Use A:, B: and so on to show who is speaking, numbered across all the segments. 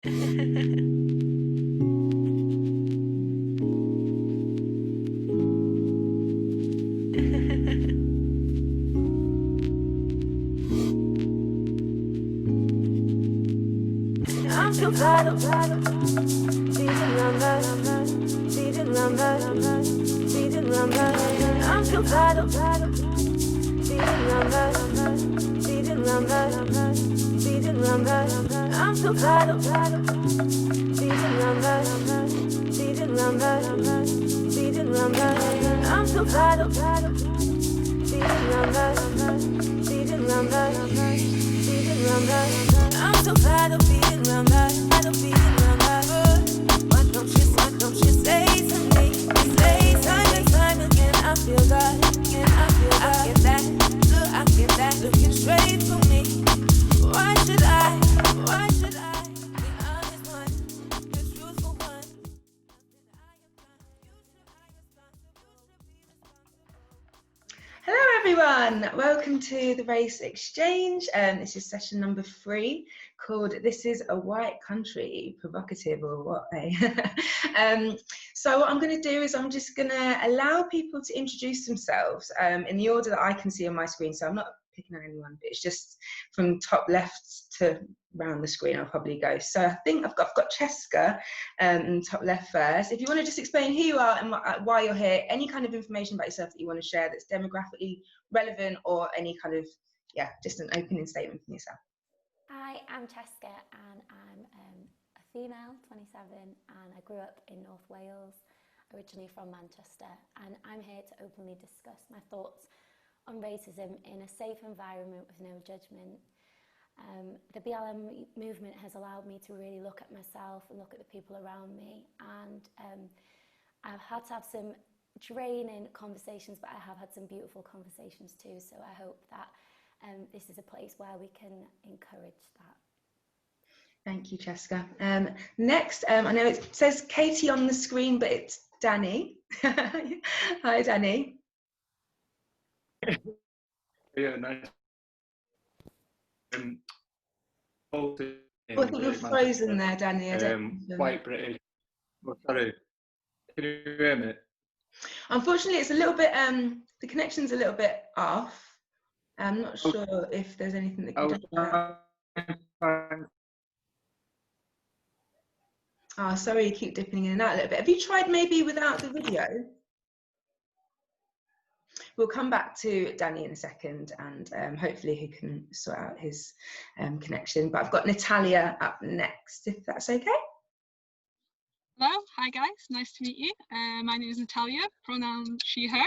A: I'm so glad I'm feeding lumber, feeding lumber, feeding lumber. I'm so glad I'm feeding lumber, feeding lumber, feeding lumber. I'm so glad I'm feeding lumber, feeding lumber, feeding lumber. I'm so glad I'm feeding lumber, feeding lumber, feeding lumber. I'm so glad I'm feeding lumber, I'm feeding lumber. Why don't you say to me? Say time and time again, I feel God, and I feel God. I get that, looking straight for me. Why should I be honest one, the truthful one?
B: Hello everyone, welcome to the Race Exchange. This is session number 3 called This is a White Country, Provocative or what, eh? So what I'm going to do is I'm just going to allow people to introduce themselves in the order that I can see on my screen. So I'm not picking on anyone, but it's just from top left to round the screen I'll probably go. So I think I've got Cheska top left first. If you want to just explain who you are and why you're here, any kind of information about yourself that you want to share that's demographically relevant, or any kind of, just an opening statement from yourself.
C: Hi, I'm Cheska and I'm a female, 27, and I grew up in North Wales, originally from Manchester, and I'm here to openly discuss my thoughts on racism in a safe environment with no judgment. The BLM movement has allowed me to really look at myself and look at the people around me, and I've had to have some draining conversations, but I have had some beautiful conversations too, so I hope that this is a place where we can encourage that.
B: Thank you, Cheska. Next, I know it says Katie on the screen, but it's Danny. Hi, Danny.
D: Yeah, nice.
B: I think you're frozen there, Danny.
D: White British. Oh, sorry. Can you hear me?
B: Unfortunately, it's a little bit, the connection's a little bit off. I'm not sure if there's anything that can do that. Oh, sorry, you keep dipping in and out a little bit. Have you tried maybe without the video? We'll come back to Danny in a second, and hopefully he can sort out his connection. But I've got Natalia up next, if that's okay.
E: Hello, hi guys, nice to meet you. My name is Natalia, pronoun she, her.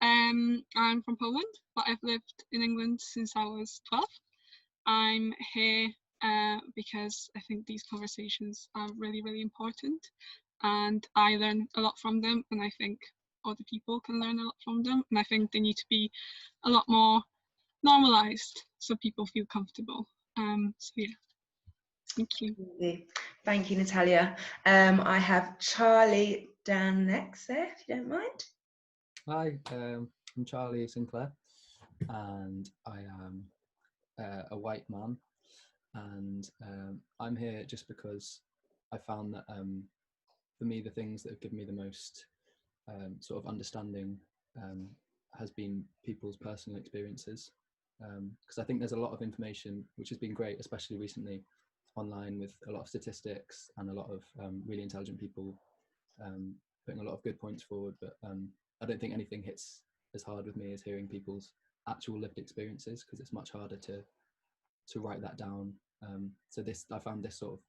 E: I'm from Poland, but I've lived in England since I was 12. I'm here because I think these conversations are really, really important, and I learn a lot from them, and I think other people can learn a lot from them, and I think they need to be a lot more normalized so people feel comfortable. So yeah, thank you.
B: Thank you, Natalia. I have Charlie down next there, if you don't mind.
F: Hi, I'm Charlie Sinclair, and I am a white man, and I'm here just because I found that for me the things that have given me the most sort of understanding has been people's personal experiences, because I think there's a lot of information which has been great, especially recently online, with a lot of statistics and a lot of really intelligent people putting a lot of good points forward, but I don't think anything hits as hard with me as hearing people's actual lived experiences, because it's much harder to write that down. So I found this sort of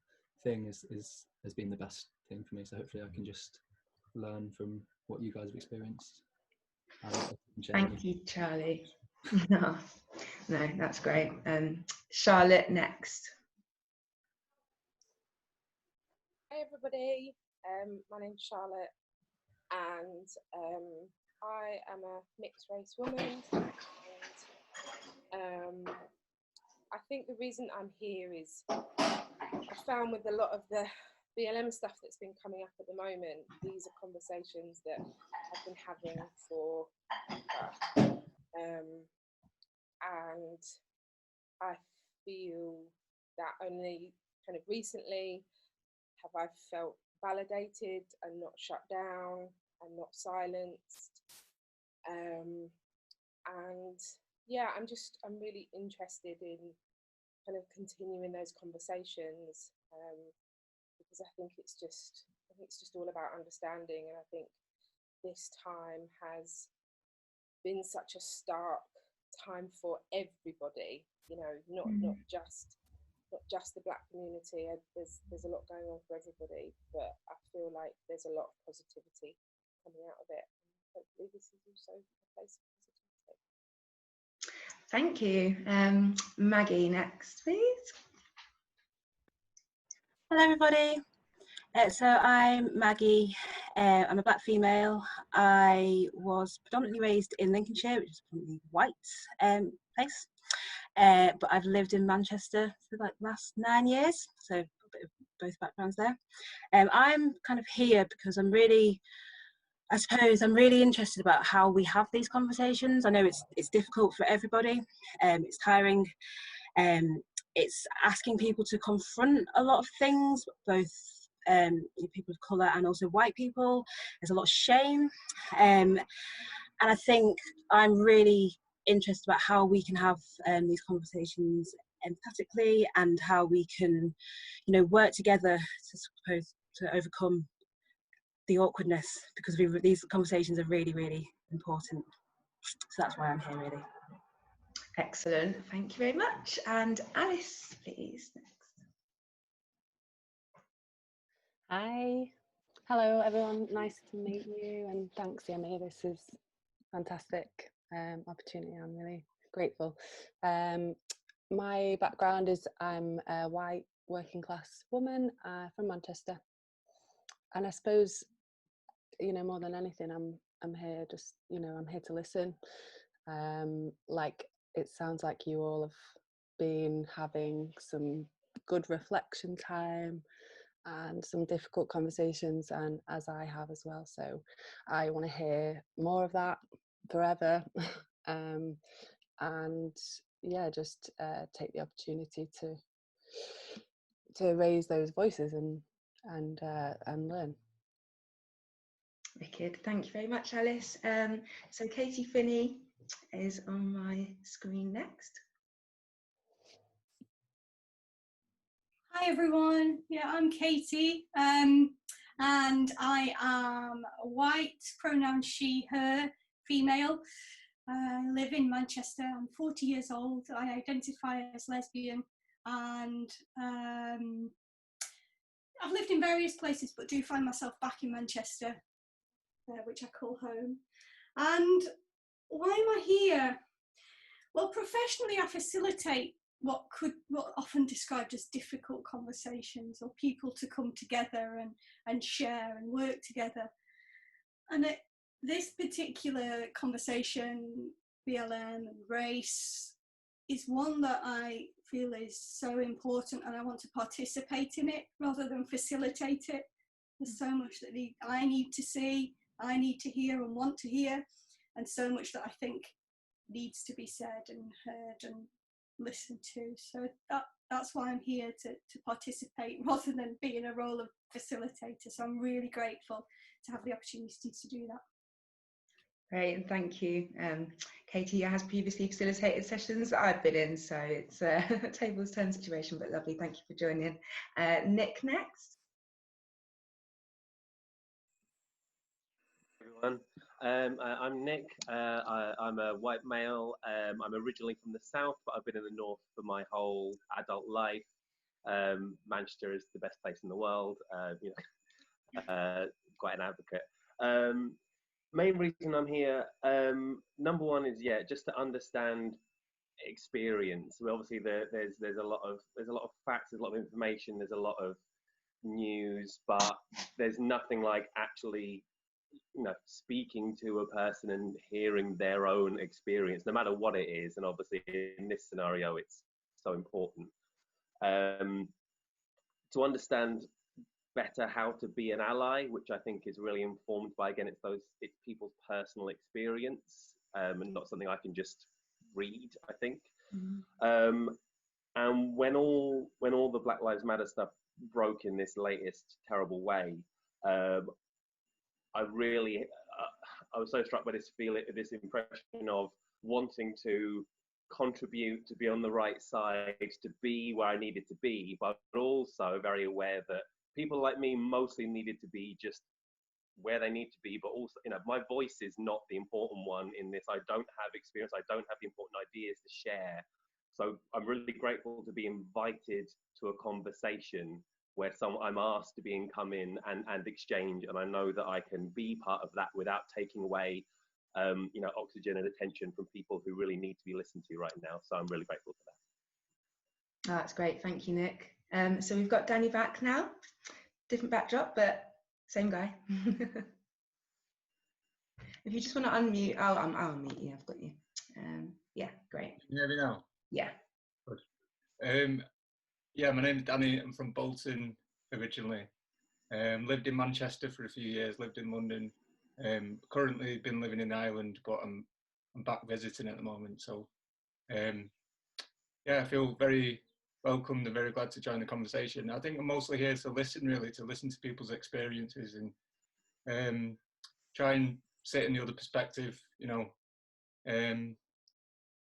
F: thing has been the best thing for me. So hopefully I can just learn from what you guys have experienced.
B: Thank you, Charlie. No, that's great. Charlotte next.
G: Hey everybody, my name's Charlotte, and I am a mixed race woman, and I think the reason I'm here is I found with a lot of the BLM stuff that's been coming up at the moment, these are conversations that I've been having for and I feel that only kind of recently have I felt validated and not shut down and not silenced. And yeah, I'm really interested in kind of continuing those conversations, because I think it's just all about understanding. And I think this time has been such a stark time for everybody, you know, not just the Black community. There's a lot going on for everybody, but I feel like there's a lot of positivity coming out of it. Hopefully this is also a place of positivity.
B: Thank you. Maggie, next, please.
H: Hello, everybody. So I'm Maggie. I'm a Black female. I was predominantly raised in Lincolnshire, which is a predominantly white place. But I've lived in Manchester for like the last 9 years, so a bit of both backgrounds there. I'm kind of here because I suppose I'm really interested about how we have these conversations. I know it's difficult for everybody. It's tiring. It's asking people to confront a lot of things, both people of colour and also white people. There's a lot of shame. And I think I'm really interested about how we can have these conversations empathetically, and how we can, you know, work together to overcome the awkwardness, because these conversations are really, really important. So that's why I'm here, really.
B: Excellent, thank you very much. And Alice, please, next.
I: Hi. Hello, everyone. Nice to meet you, and thanks, Yemi. This is fantastic opportunity. I'm really grateful. My background is I'm a white working class woman from Manchester, and I suppose, you know, more than anything, I'm here just, you know, I'm here to listen. Like it sounds like you all have been having some good reflection time and some difficult conversations, and as I have as well. So I want to hear more of that forever. And yeah, just take the opportunity to raise those voices and learn.
B: Wicked, thank you very much, Alice. So Katie Finney is on my screen next.
J: Hi everyone, yeah, I'm Katie, and I am white, pronoun she, her, female. I live in Manchester. I'm 40 years old. I identify as lesbian, and I've lived in various places, but do find myself back in Manchester, which I call home. And why am I here? Well, professionally, I facilitate what often described as difficult conversations, or people to come together and share and work together. And this particular conversation, BLM and race, is one that I feel is so important, and I want to participate in it rather than facilitate it. There's so much that I need to see, I need to hear and want to hear, and so much that I think needs to be said and heard and listened to. So that's why I'm here, to participate rather than be in a role of facilitator. So I'm really grateful to have the opportunity to do that.
B: Great, and thank you. Katie has previously facilitated sessions that I've been in, so it's a tables turn situation, but lovely. Thank you for joining. Nick, next.
K: Everyone, I'm Nick. I'm a white male. I'm originally from the south, but I've been in the north for my whole adult life. Manchester is the best place in the world. You know, quite an advocate. Main reason I'm here, number one is, yeah, just to understand experience. Well, obviously there's a lot of facts, there's a lot of information, there's a lot of news, but there's nothing like actually, you know, speaking to a person and hearing their own experience, no matter what it is. And obviously in this scenario, it's so important to understand better how to be an ally, which I think is really informed by, again, it's people's personal experience, and not something I can just read, I think. And when all the Black Lives Matter stuff broke in this latest terrible way, I was so struck by this impression of wanting to contribute, to be on the right side, to be where I needed to be, but also very aware that people like me mostly needed to be just where they need to be, but also, my voice is not the important one in this. I don't have experience, I don't have the important ideas to share. So I'm really grateful to be invited to a conversation where I'm asked to come in and exchange, and I know that I can be part of that without taking away oxygen and attention from people who really need to be listened to right now. So I'm really grateful for that.
B: Oh, that's great. Thank you, Nick. So we've got Danny back now. Different backdrop, but same guy. If you just want to unmute, I'll unmute you. I've got you. Yeah, great.
D: Can you hear me now?
B: Yeah.
D: Good. Yeah, my name's Danny. I'm from Bolton originally. Lived in Manchester for a few years. Lived in London. Currently been living in Ireland, but I'm back visiting at the moment. So yeah, I feel very welcomed and very glad to join the conversation. I think I'm mostly here to listen, really, to listen to people's experiences and try and sit in the other perspective.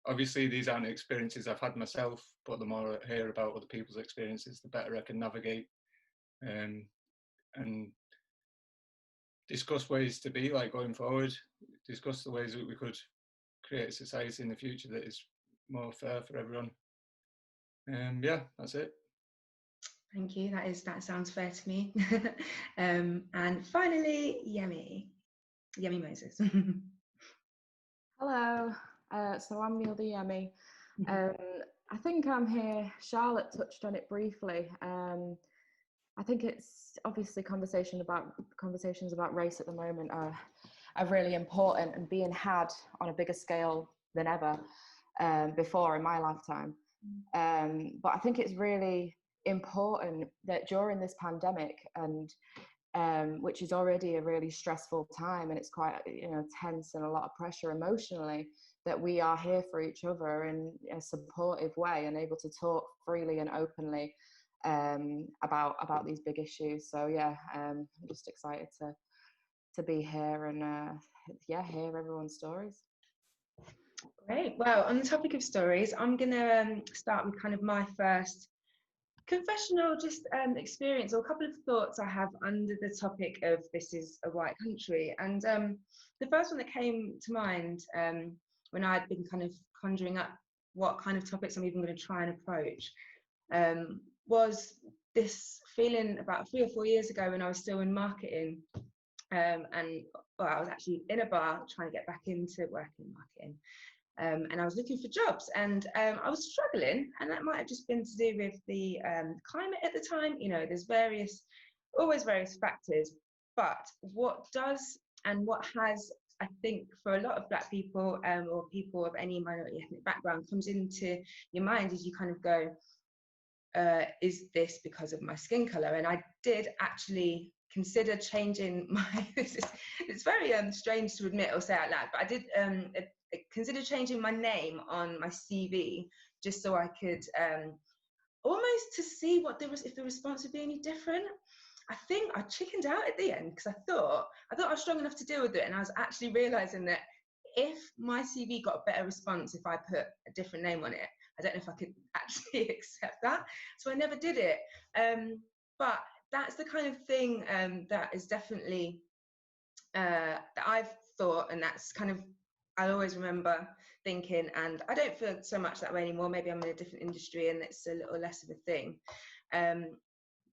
D: Obviously these aren't experiences I've had myself, but the more I hear about other people's experiences, the better I can navigate and discuss ways to be like going forward, discuss the ways that we could create a society in the future that is more fair for everyone. Yeah, that's it.
B: Thank you. That sounds fair to me. And finally, Yemi Moses.
L: Hello. So I'm the other Yemi. I think I'm here. Charlotte touched on it briefly. I think it's obviously conversations about race at the moment are really important and being had on a bigger scale than ever before in my lifetime. But I think it's really important that during this pandemic, and which is already a really stressful time, and it's quite tense and a lot of pressure emotionally, that we are here for each other in a supportive way and able to talk freely and openly about these big issues. So yeah, I'm just excited to be here and hear everyone's stories.
B: Great. Well, on the topic of stories, I'm gonna start with kind of my first confessional experience, or a couple of thoughts I have under the topic of This Is a White Country. And the first one that came to mind when I'd been kind of conjuring up what kind of topics I'm even going to try and approach was this feeling about 3 or 4 years ago when I was still in marketing, and I was actually in a bar trying to get back into working in marketing. And I was looking for jobs, and I was struggling, and that might have just been to do with the climate at the time. There's always various factors, but what has, I think, for a lot of Black people or people of any minority ethnic background comes into your mind is you kind of go, is this because of my skin color? And I did actually consider changing my, it's very strange to admit or say out loud, but I did consider changing my name on my CV just so I could almost to see if the response would be any different. I think I chickened out at the end because I thought I was strong enough to deal with it, and I was actually realizing that if my CV got a better response if I put a different name on it, I don't know if I could actually accept that. So I never did it. But that's the kind of thing that is definitely that I've thought, and that's kind of, I always remember thinking, and I don't feel so much that way anymore. Maybe I'm in a different industry and it's a little less of a thing.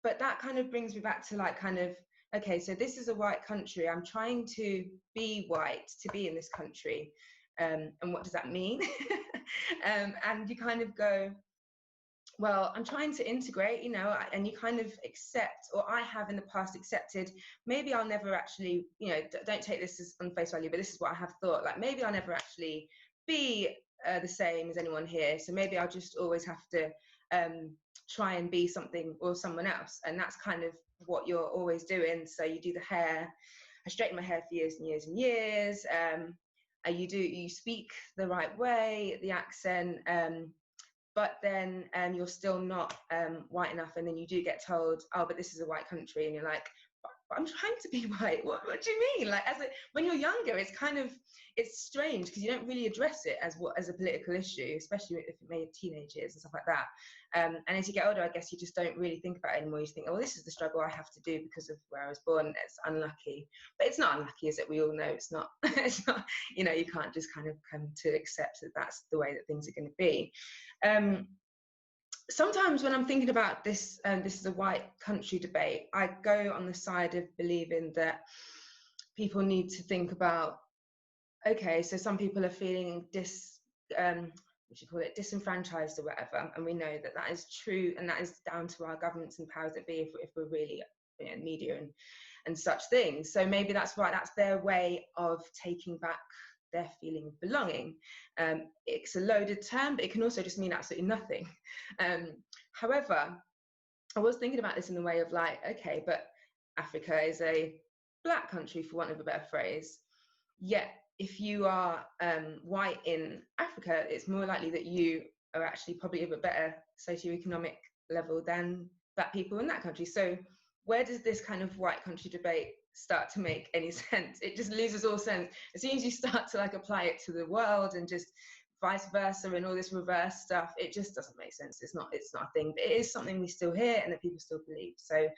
B: But that kind of brings me back to like kind of, okay, so this is a white country. I'm trying to be white to be in this country. And what does that mean? And you kind of go, well, I'm trying to integrate, and you kind of accept, or I have in the past accepted, maybe I'll never actually, don't take this as on face value, but this is what I have thought, like maybe I'll never actually be the same as anyone here. So maybe I'll just always have to try and be something or someone else. And that's kind of what you're always doing. So you do the hair. I straightened my hair for years and years and years. You speak the right way, the accent. but then you're still not white enough, and then you do get told, oh, but this is a white country, and you're like, but I'm trying to be white. What do you mean? Like, when you're younger, it's strange because you don't really address it as a political issue, especially if it made teenagers and stuff like that. And as you get older, I guess you just don't really think about it anymore. You think, oh, this is the struggle I have to do because of where I was born. It's unlucky, but it's not unlucky, is it? We all know it's not. It's not. You know, you can't just kind of come to accept that that's the way that things are going to be. Sometimes when I'm thinking about this, this is a white country debate, I go on the side of believing that people need to think about, okay, so some people are feeling disenfranchised or whatever, and we know that that is true, and that is down to our governments and powers that be if we're really, you know, media and such things. So maybe that's right, that's their way of taking back their feeling of belonging. It's a loaded term, but it can also just mean absolutely nothing. However, I was thinking about this in the way of like, okay, but Africa is a black country, for want of a better phrase. Yet, if you are white in Africa, it's more likely that you are actually probably of a better socioeconomic level than black people in that country. So where does this kind of white country debate start to make any sense? It just loses all sense as soon as you start to like apply it to the world and just vice versa and all this reverse stuff. It just doesn't make sense. It's not a thing, but it is something we still hear and that people still believe. So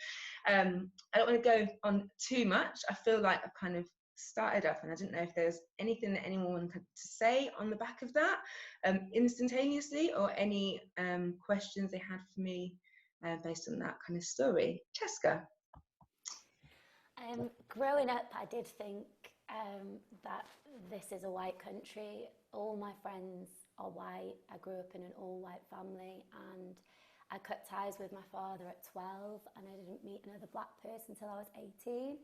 B: I don't want to go on too much. I feel like I've kind of started off, and I didn't know if there's anything that anyone had to say on the back of that instantaneously, or any questions they had for me based on that kind of story. Cheska.
C: Growing up, I did think that this is a white country. All my friends are white. I grew up in an all-white family, and I cut ties with my father at 12, and I didn't meet another black person until I was 18.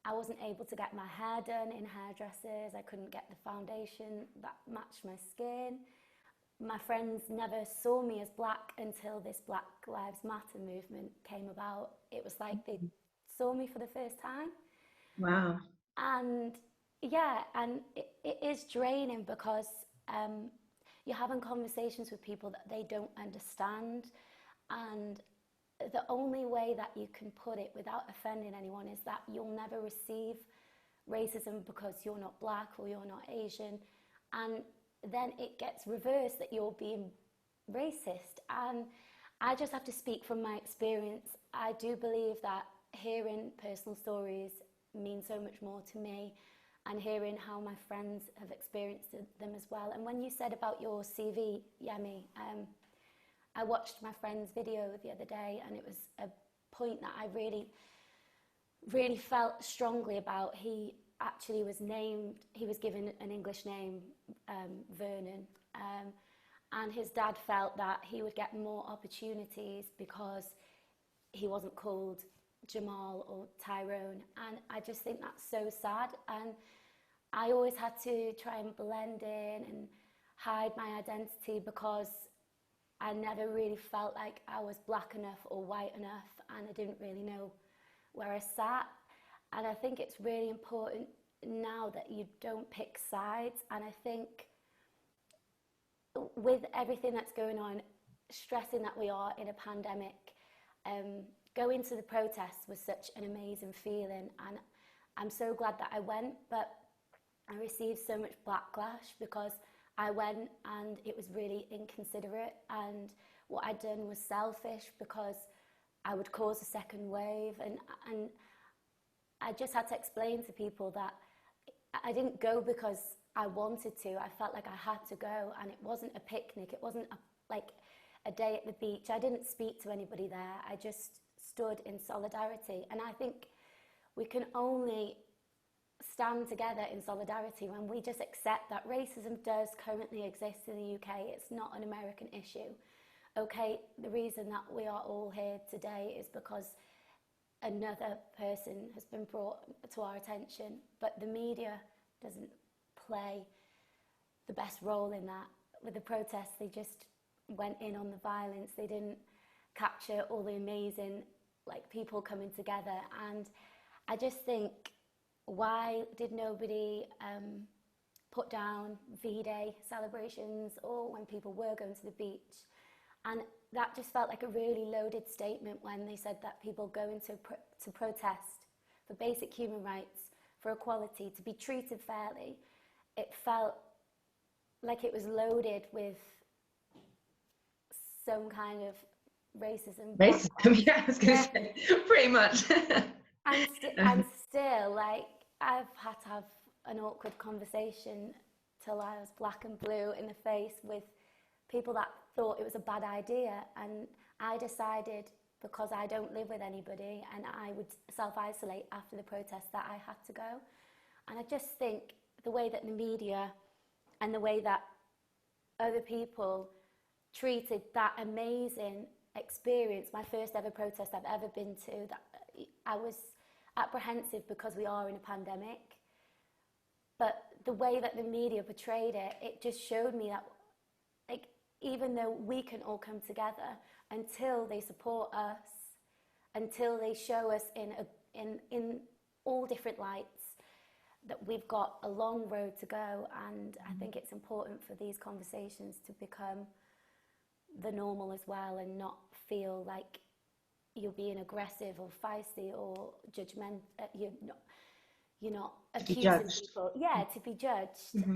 C: I wasn't able to get my hair done in hairdressers. I couldn't get the foundation that matched my skin. My friends never saw me as black until this Black Lives Matter movement came about. It was like they saw me for the first time.
B: Wow.
C: And yeah, and it is draining because you're having conversations with people that they don't understand, and the only way that you can put it without offending anyone is that you'll never receive racism because you're not black or you're not Asian, and then it gets reversed that you're being racist. And I just have to speak from my experience. I do believe that hearing personal stories means so much more to me, and hearing how my friends have experienced them as well. And when you said about your CV, Yemi, I watched my friend's video the other day, and it was a point that I really, really felt strongly about. He actually was given an English name, Vernon, and his dad felt that he would get more opportunities because he wasn't called Jamal or Tyrone, and I just think that's so sad. And I always had to try and blend in and hide my identity because I never really felt like I was black enough or white enough, and I didn't really know where I sat. And I think it's really important now that you don't pick sides. And I think with everything that's going on, stressing that we are in a pandemic, going to the protests was such an amazing feeling, and I'm so glad that I went, but I received so much backlash because I went and it was really inconsiderate, and what I'd done was selfish because I would cause a second wave, and I just had to explain to people that I didn't go because I wanted to. I felt like I had to go, and it wasn't a picnic, it wasn't like a day at the beach. I didn't speak to anybody there. I just stood in solidarity, and I think we can only stand together in solidarity when we just accept that racism does currently exist in the UK. It's not an American issue. Okay, the reason that we are all here today is because another person has been brought to our attention, but the media doesn't play the best role in that. With the protests, they just went in on the violence. They didn't capture all the amazing people coming together, and I just think, why did nobody put down V-Day celebrations or when people were going to the beach. And that just felt like a really loaded statement when they said that people going to protest for basic human rights, for equality, to be treated fairly. It felt like it was loaded with some kind of racism.
B: Racism, yeah, I was going to say, pretty much.
C: And still, like, I've had to have an awkward conversation till I was black and blue in the face with people that thought it was a bad idea, and I decided, because I don't live with anybody and I would self-isolate after the protest, that I had to go. And I just think the way that the media and the way that other people treated that amazing experience, my first ever protest I've ever been to, that I was apprehensive because we are in a pandemic, but the way that the media portrayed it, it just showed me that, like, even though we can all come together, until they support us, until they show us in all different lights, that we've got a long road to go. And I think it's important for these conversations to become the normal as well, and not feel like you're being aggressive or feisty or judgmental. You're not accusing people. Yeah, to be judged.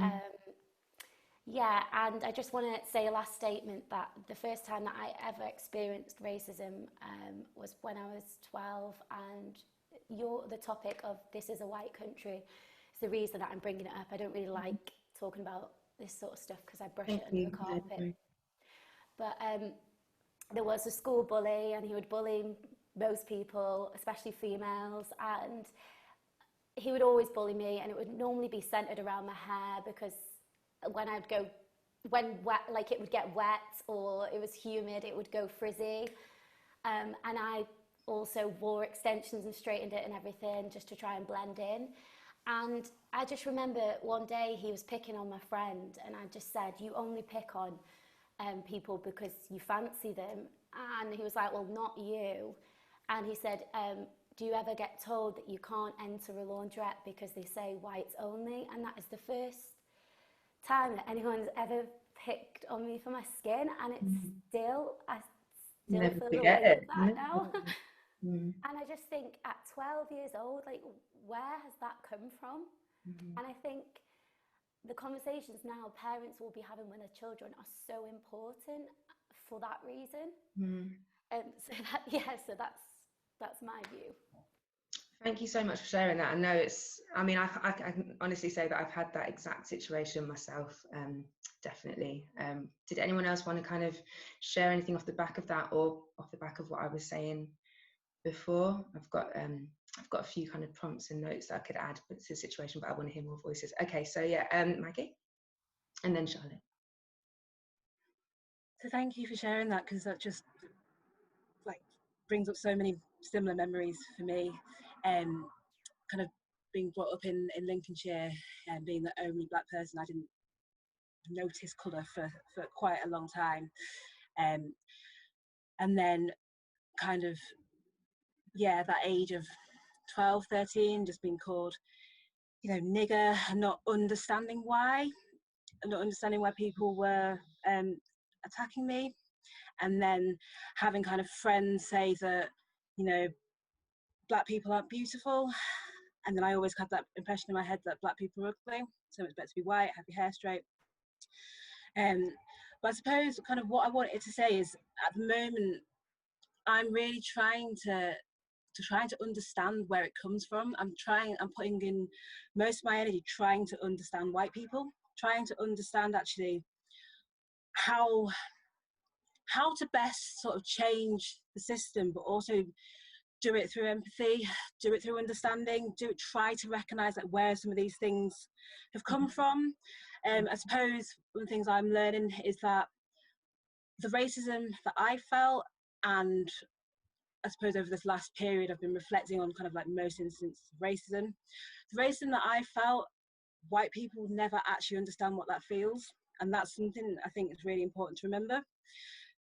C: Yeah, and I just want to say a last statement that the first time that I ever experienced racism was when I was 12, and the topic of this is a white country is the reason that I'm bringing it up. I don't really like talking about this sort of stuff because I brush it under the carpet. But there was a school bully, and he would bully most people, especially females, and he would always bully me, and it would normally be centered around my hair, because when like it would get wet or it was humid, it would go frizzy. And I also wore extensions and straightened it and everything just to try and blend in. And I just remember one day he was picking on my friend, and I just said, you only pick on people because you fancy them. And he was like, well, not you. And he said, do you ever get told that you can't enter a laundrette because they say whites only? And that is the first time that anyone's ever picked on me for my skin, and it's I still feel the weight of that now. And I just think at 12 years old, like, where has that come from? And I think the conversations now parents will be having with their children are so important for that reason. So that's my view.
B: Thank you so much for sharing that. I know I can honestly say that I've had that exact situation myself, definitely. Did anyone else want to kind of share anything off the back of that, or off the back of what I was saying before? I've got a few kind of prompts and notes that I could add to the situation, but I want to hear more voices. Okay, so yeah, Maggie, and then Charlotte.
H: So thank you for sharing that, because that just like brings up so many similar memories for me. Kind of being brought up in Lincolnshire and being the only black person, I didn't notice colour for quite a long time. And then kind of, that age of 12, 13, just being called, nigger, and not understanding why people were attacking me. And then having kind of friends say that, black people aren't beautiful. And then I always had that impression in my head that black people are ugly, so it's better to be white, have your hair straight. But I suppose kind of what I wanted to say is, at the moment, I'm really trying to understand where it comes from. I'm putting in most of my energy trying to understand white people, trying to understand actually how to best sort of change the system, but also do it through empathy, do it through understanding, try to recognise like where some of these things have come from. I suppose one of the things I'm learning is that the racism that I felt, and I suppose over this last period I've been reflecting on kind of like most instances of racism. The racism that I felt, white people never actually understand what that feels, and that's something I think is really important to remember.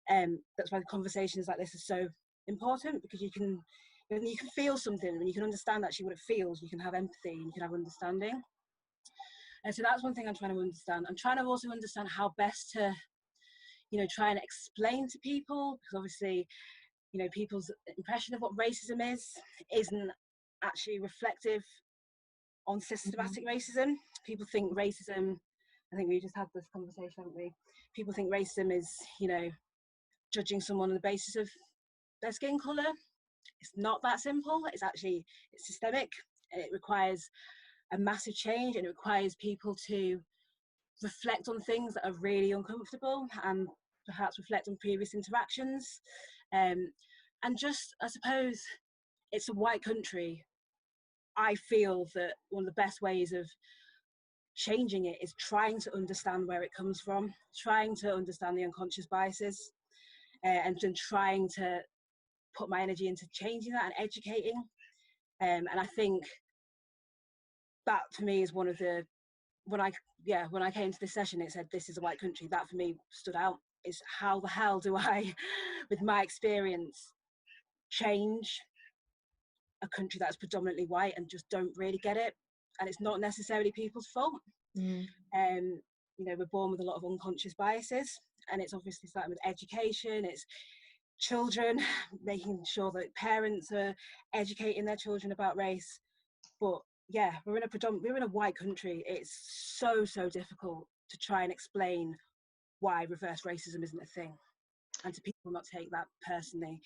H: That's why conversations like this are so important, because you can feel something, and you can understand actually what it feels. You can have empathy, and you can have understanding. And so that's one thing I'm trying to understand. I'm trying to also understand how best to, try and explain to people, because obviously, people's impression of what racism isn't actually reflective on systematic racism. People think racism, I think we just had this conversation, haven't we? People think racism is, judging someone on the basis of their skin colour. It's not that simple. It's systemic, and it requires a massive change, and it requires people to reflect on things that are really uncomfortable and perhaps reflect on previous interactions. And just, I suppose, it's a white country. I feel that one of the best ways of changing it is trying to understand where it comes from, trying to understand the unconscious biases, and then trying to put my energy into changing that and educating. And I think that for me is one of the, when I came to this session, it said this is a white country. That for me stood out, is how the hell do I, with my experience, change a country that's predominantly white and just don't really get it. And it's not necessarily people's fault. We're born with a lot of unconscious biases, and it's obviously starting with education. It's children, making sure that parents are educating their children about race. But yeah, we're in a white country. It's so difficult to try and explain why reverse racism isn't a thing, and to people not take that personally,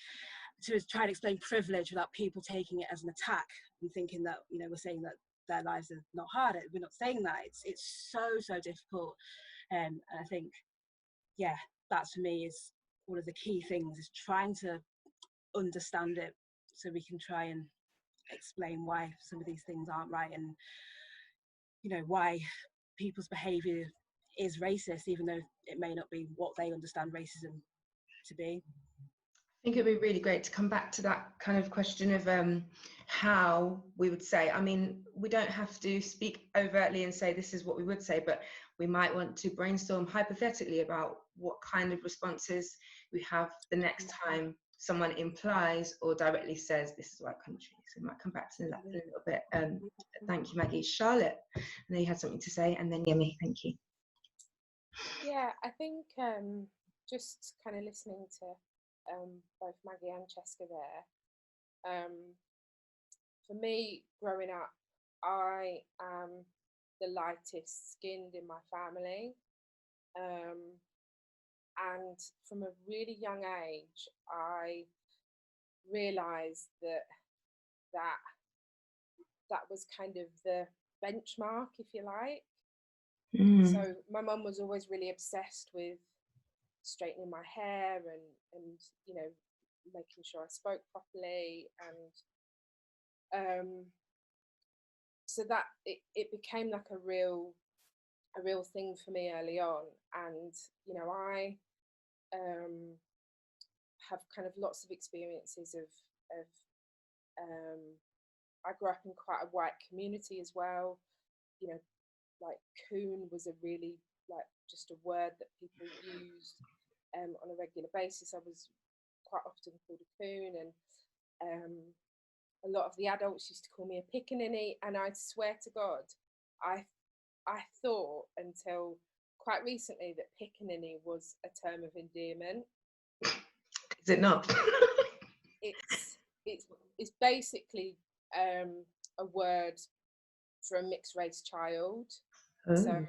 H: to try and explain privilege without people taking it as an attack and thinking that, we're saying that their lives are not hard. We're not saying that. It's so difficult. And I think, yeah, that for me is one of the key things, is trying to understand it so we can try and explain why some of these things aren't right, and why people's behavior is racist, even though it may not be what they understand racism to be.
B: I think it'd be really great to come back to that kind of question of how we would say. I mean, we don't have to speak overtly and say this is what we would say, but we might want to brainstorm hypothetically about what kind of responses we have the next time someone implies or directly says this is a white country. So we might come back to that in a little bit. Thank you, Maggie. Charlotte, I know you had something to say, and then Yemi, thank you.
G: Yeah, I think just kind of listening to both Maggie and Cheska there. For me, growing up, I am the lightest skinned in my family. And from a really young age, I realised that was kind of the benchmark, if you like. So my mum was always really obsessed with straightening my hair and making sure I spoke properly, and so that it became like a real thing for me early on. And I have kind of lots of experiences of I grew up in quite a white community as well. Like coon was a really just a word that people used on a regular basis. I was quite often called a coon, and a lot of the adults used to call me a pickaninny, and I swear to God, I thought until quite recently that pickaninny was a term of endearment.
B: Is it not?
G: It's basically a word for a mixed race child. So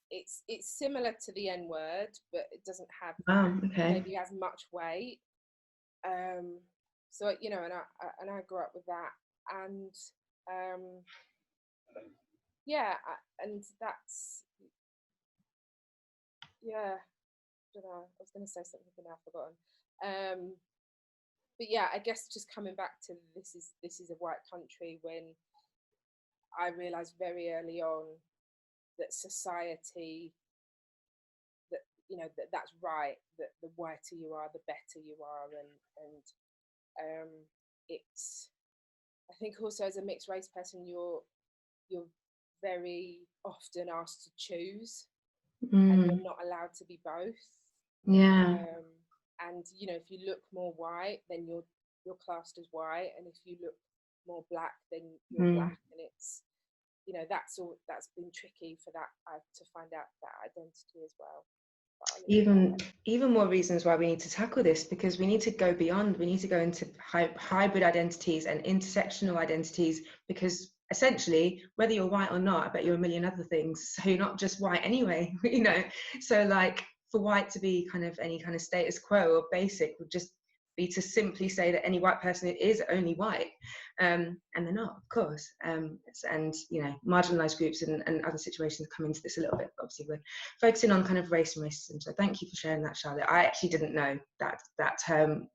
G: it's similar to the N word, but it doesn't have maybe as much weight. So and I grew up with that, and and that's I don't know. I was going to say something and I've forgotten. But yeah, I guess just coming back to this is a white country, when I realised very early on that society, that that's right, that the whiter you are, the better you are, and it's, I think also as a mixed race person, you're very often asked to choose, and you're not allowed to be both. And if you look more white, then you're classed as white, and if you look more black, then you're black, and you know, that's been tricky for that to find out that identity as well.
B: Even more reasons why we need to tackle this, because we need to go beyond. We need to go into hybrid identities and intersectional identities, because essentially, whether you're white or not, I bet you're a million other things. So you're not just white anyway, you know. So like, for white to be kind of any kind of status quo or basic would just be to simply say that any white person is only white, and they're not, of course. And you know, marginalized groups and other situations come into this a little bit. Obviously, we're focusing on kind of race and racism. So thank you for sharing that, Charlotte. I actually didn't know that term,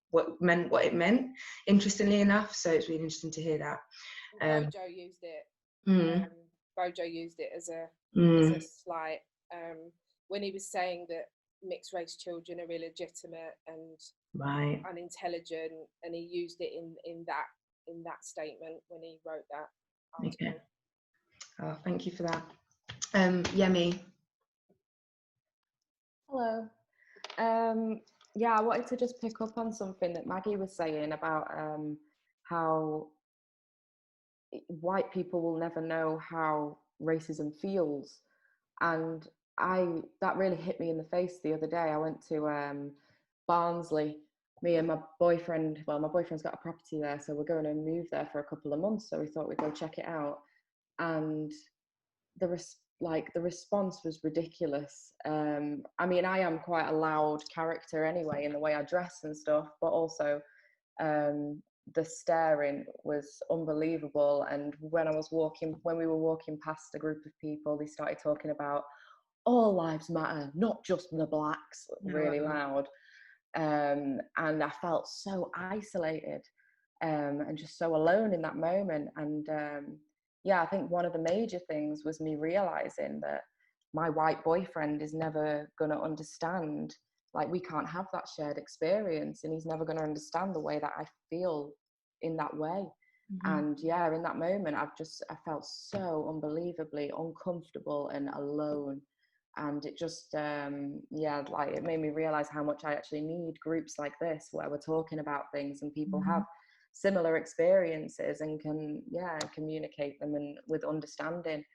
B: what it meant, interestingly enough. So it's really interesting to hear that.
G: Bojo used it. Bojo used it as a slight, when he was saying that mixed race children are illegitimate and unintelligent, and he used it in that statement when he wrote that article.
B: Okay. Oh, thank you for that. Yemi.
L: Hello. Yeah, I wanted to just pick up on something that Maggie was saying about how white people will never know how racism feels, and that really hit me in the face the other day. I went to Barnsley. Me and my boyfriend, well, my boyfriend's got a property there, so we're going to move there for a couple of months, so we thought we'd go check it out. And the response was ridiculous. I mean, I am quite a loud character anyway in the way I dress and stuff, but also the staring was unbelievable. And when we were walking past a group of people, they started talking about all lives matter, not just the blacks, really loud. And I felt so isolated and just so alone in that moment. And yeah, I think one of the major things was me realizing that my white boyfriend is never going to understand, like, we can't have that shared experience, and he's never going to understand the way that I feel in that way. And yeah, in that moment, I felt so unbelievably uncomfortable and alone. And it just, yeah, like, it made me realize how much I actually need groups like this, where we're talking about things and people have similar experiences and can, yeah, communicate them and with understanding.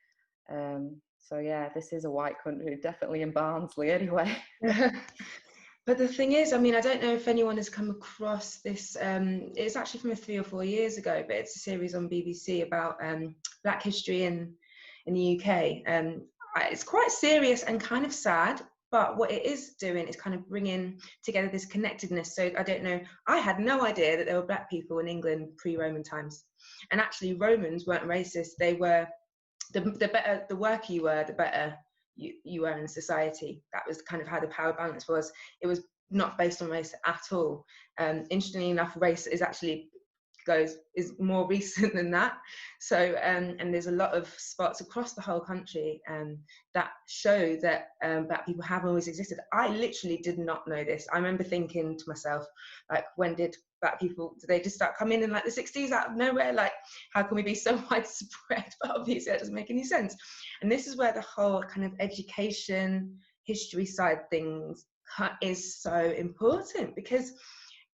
L: So yeah, this is a white country, definitely in Barnsley anyway.
B: But the thing is, I mean, I don't know if anyone has come across this. It's actually from 3 or 4 years ago, but it's a series on BBC about Black history in the UK. It's quite serious and kind of sad, but what it is doing is kind of bringing together this connectedness. So I don't know, I had no idea that there were Black people in England pre-Roman times. And actually Romans weren't racist. They were, the better, the worker you were, the better you were in society. That was kind of how the power balance was. It was not based on race at all. Interestingly enough, race is more recent than that. So and there's a lot of spots across the whole country that show that Black people have always existed. I literally did not know this. I remember thinking to myself, like, when did Black people, did they just start coming in like the 60s out of nowhere? Like, how can we be so widespread? But obviously that doesn't make any sense. And this is where the whole kind of education, history side things is so important, because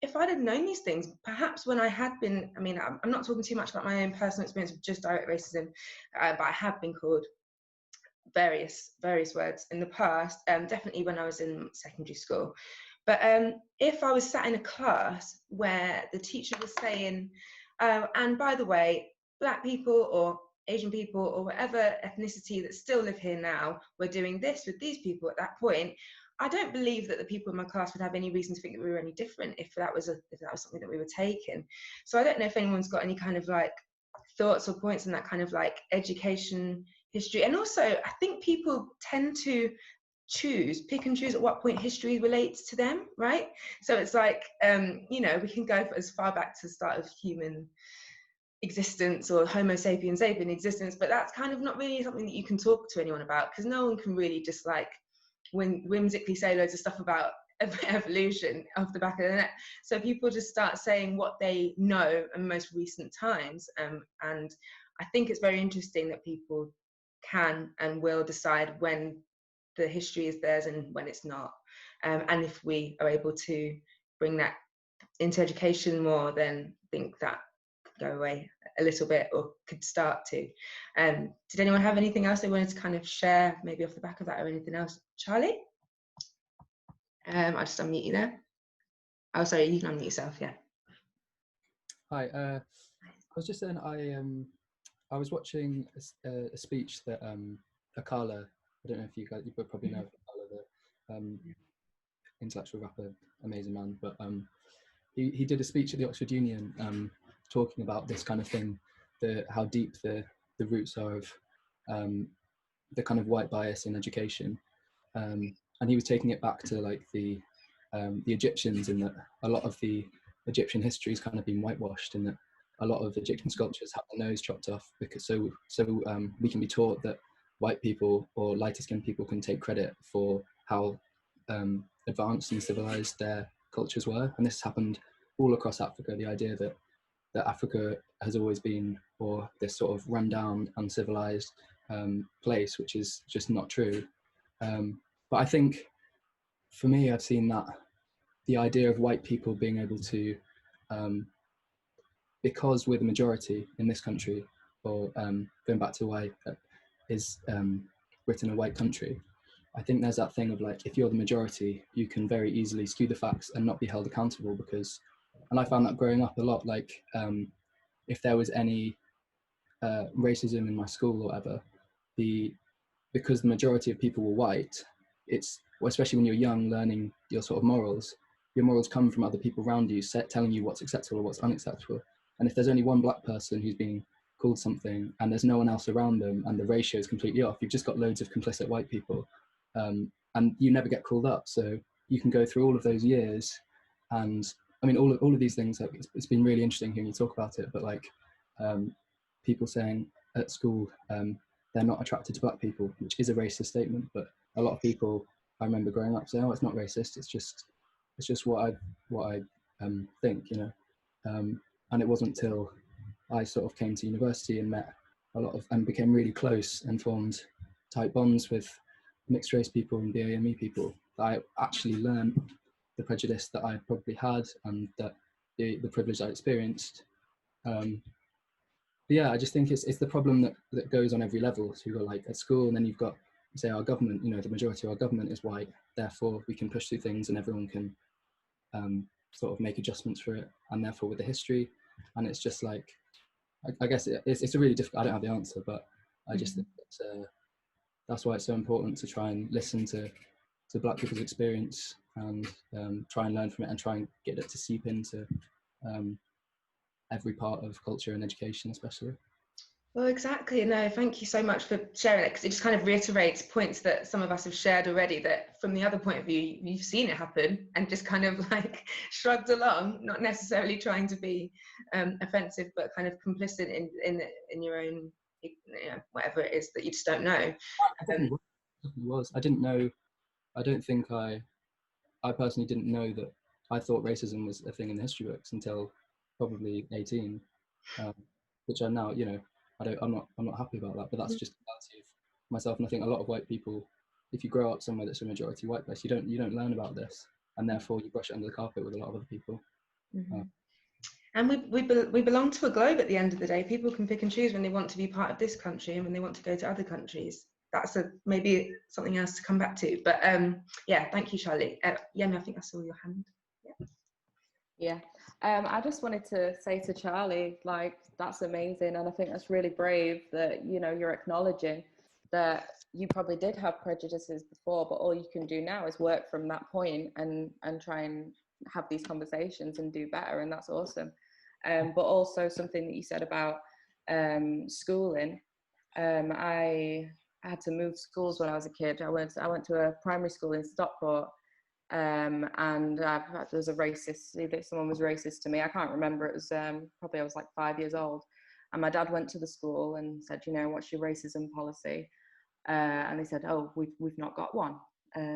B: if I'd have known these things, perhaps when I had been, I mean, I'm not talking too much about my own personal experience of just direct racism, but I have been called various words in the past, definitely when I was in secondary school. But if I was sat in a class where the teacher was saying, and by the way, Black people or Asian people or whatever ethnicity that still live here now, we're doing this with these people at that point, I don't believe that the people in my class would have any reason to think that we were any different if that was something that we were taking. So I don't know if anyone's got any kind of like thoughts or points on that kind of like education history. And also, I think people tend to pick and choose at what point history relates to them, right? So it's like, you know, we can go as far back to the start of human existence or Homo sapiens ape in existence, but that's kind of not really something that you can talk to anyone about, because no one can really just like whimsically say loads of stuff about evolution off the back of the net. So people just start saying what they know in most recent times, and I think it's very interesting that people can and will decide when the history is theirs and when it's not, and if we are able to bring that into education more, then I think that could go away a little bit, or could start to. Did anyone have anything else they wanted to kind of share, maybe off the back of that, or anything else? Charlie? I'll just unmute you there. Oh, sorry, you can unmute yourself, yeah.
F: Hi, I was just saying I was watching a speech that Akala, I don't know if you probably know Akala, the intellectual rapper, amazing man, but he did a speech at the Oxford Union talking about this kind of thing, how deep the roots are of the kind of white bias in education, and he was taking it back to like the Egyptians, in that a lot of the Egyptian history has kind of been whitewashed, and that a lot of Egyptian sculptures have their nose chopped off, because so we can be taught that white people or lighter skinned people can take credit for how advanced and civilized their cultures were. And this happened all across Africa, the idea that Africa has always been, or this sort of rundown, uncivilized place, which is just not true. But I think for me, I've seen that the idea of white people being able to, because we're the majority in this country, or going back to why is Britain a white country, I think there's that thing of like, if you're the majority, you can very easily skew the facts and not be held accountable, because, and I found that growing up a lot, like if there was any racism in my school or whatever, because the majority of people were white, well, especially when you're young, learning your sort of morals, your morals come from other people around you telling you what's acceptable or what's unacceptable. And if there's only one black person who's being called something and there's no one else around them and the ratio is completely off, you've just got loads of complicit white people, and you never get called up. So you can go through all of those years, and I mean, all of these things, like, it's been really interesting hearing you talk about it, but like people saying at school they're not attracted to black people, which is a racist statement, but a lot of people, I remember growing up saying, oh, it's not racist, it's just what I think, you know. And it wasn't till I sort of came to university and met a lot of, and became really close and formed tight bonds with mixed race people and BAME people, that I actually learned the prejudice that I probably had, and that the privilege I experienced. But yeah, I just think it's the problem that goes on every level. So you've got like at school, and then you've got, say, our government, you know, the majority of our government is white, therefore we can push through things and everyone can sort of make adjustments for it, and therefore with the history. And it's just like, I guess it's a really difficult, I don't have the answer, but I just think that's why it's so important to try and listen to black people's experience, and try and learn from it, and try and get it to seep into every part of culture and education especially.
B: Well, exactly. No, thank you so much for sharing it, because it just kind of reiterates points that some of us have shared already, that from the other point of view, you've seen it happen and just kind of like shrugged along, not necessarily trying to be offensive, but kind of complicit in your own, you know, whatever it is that you just don't know.
F: I didn't know, I don't think I personally didn't know that. I thought racism was a thing in the history books until probably 18, which I now, you know, I'm not happy about that, but that's just the reality of myself. And I think a lot of white people, if you grow up somewhere that's a majority white place, you don't learn about this, and therefore you brush it under the carpet with a lot of other people.
B: And we belong to a globe at the end of the day. People can pick and choose when they want to be part of this country and when they want to go to other countries. That's maybe something else to come back to. But yeah, thank you, Charlie. Yemi, I think I saw your hand.
L: Yeah. I just wanted to say to Charlie, like, that's amazing, and I think that's really brave that, you know, you're acknowledging that you probably did have prejudices before, but all you can do now is work from that point and try and have these conversations and do better, and that's awesome. But also something that you said about schooling. I had to move schools when I was a kid. I went to a primary school in Stockport. And there was a racist, someone was racist to me. I can't remember, it was probably I was like 5 years old, and my dad went to the school and said, you know, what's your racism policy? And they said, oh, we've not got one.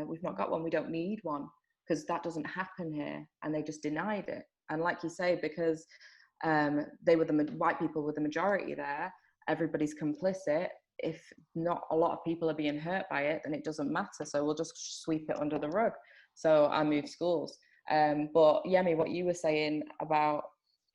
L: We don't need one, because that doesn't happen here. And they just denied it. And like you say, because they were white people were the majority there, everybody's complicit. If not a lot of people are being hurt by it, then it doesn't matter, so we'll just sweep it under the rug. So I moved schools. But Yemi, what you were saying about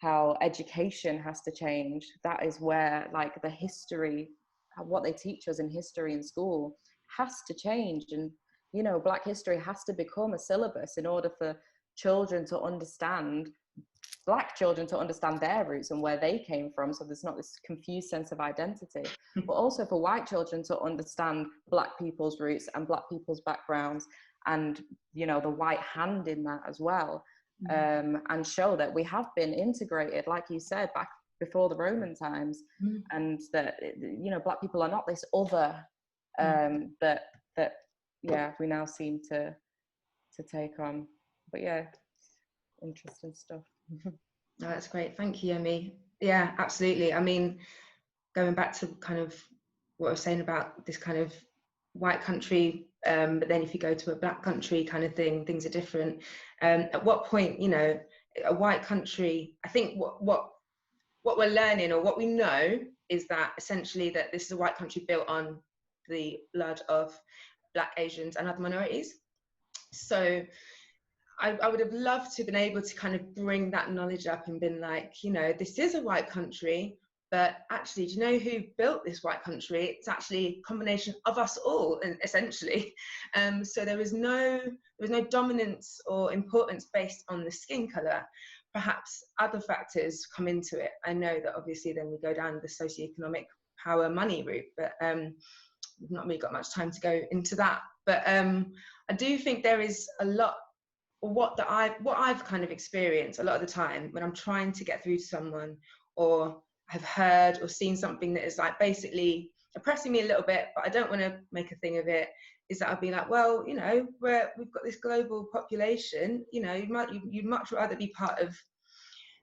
L: how education has to change. That is where like the history, what they teach us in history in school has to change. And, you know, Black history has to become a syllabus in order for children to understand, Black children to understand their roots and where they came from, so there's not this confused sense of identity, but also for white children to understand Black people's roots and Black people's backgrounds, and, you know, the white hand in that as well. And show that we have been integrated, like you said, back before the Roman times, and that, you know, Black people are not this other that yeah, we now seem to take on. But yeah, interesting stuff.
B: No, that's great. Thank you, Yemi. Yeah, absolutely. I mean, going back to kind of what I was saying about this kind of white country, but then if you go to a Black country kind of thing, things are different. At what point, you know, a white country, I think what we're learning, or what we know, is that essentially that this is a white country built on the blood of Black, Asians and other minorities. So I would have loved to have been able to kind of bring that knowledge up and been like, you know, this is a white country, but actually, do you know who built this white country? It's actually a combination of us all, essentially. So there was no dominance or importance based on the skin color. Perhaps other factors come into it. I know that obviously then we go down the socioeconomic power money route, but we've not really got much time to go into that. But I do think there is a lot, what I've kind of experienced a lot of the time when I'm trying to get through to someone, or have heard or seen something that is like basically oppressing me a little bit, but I don't want to make a thing of it, is that I'll be like, well, you know, we've got this global population, you know, you'd much rather be part of,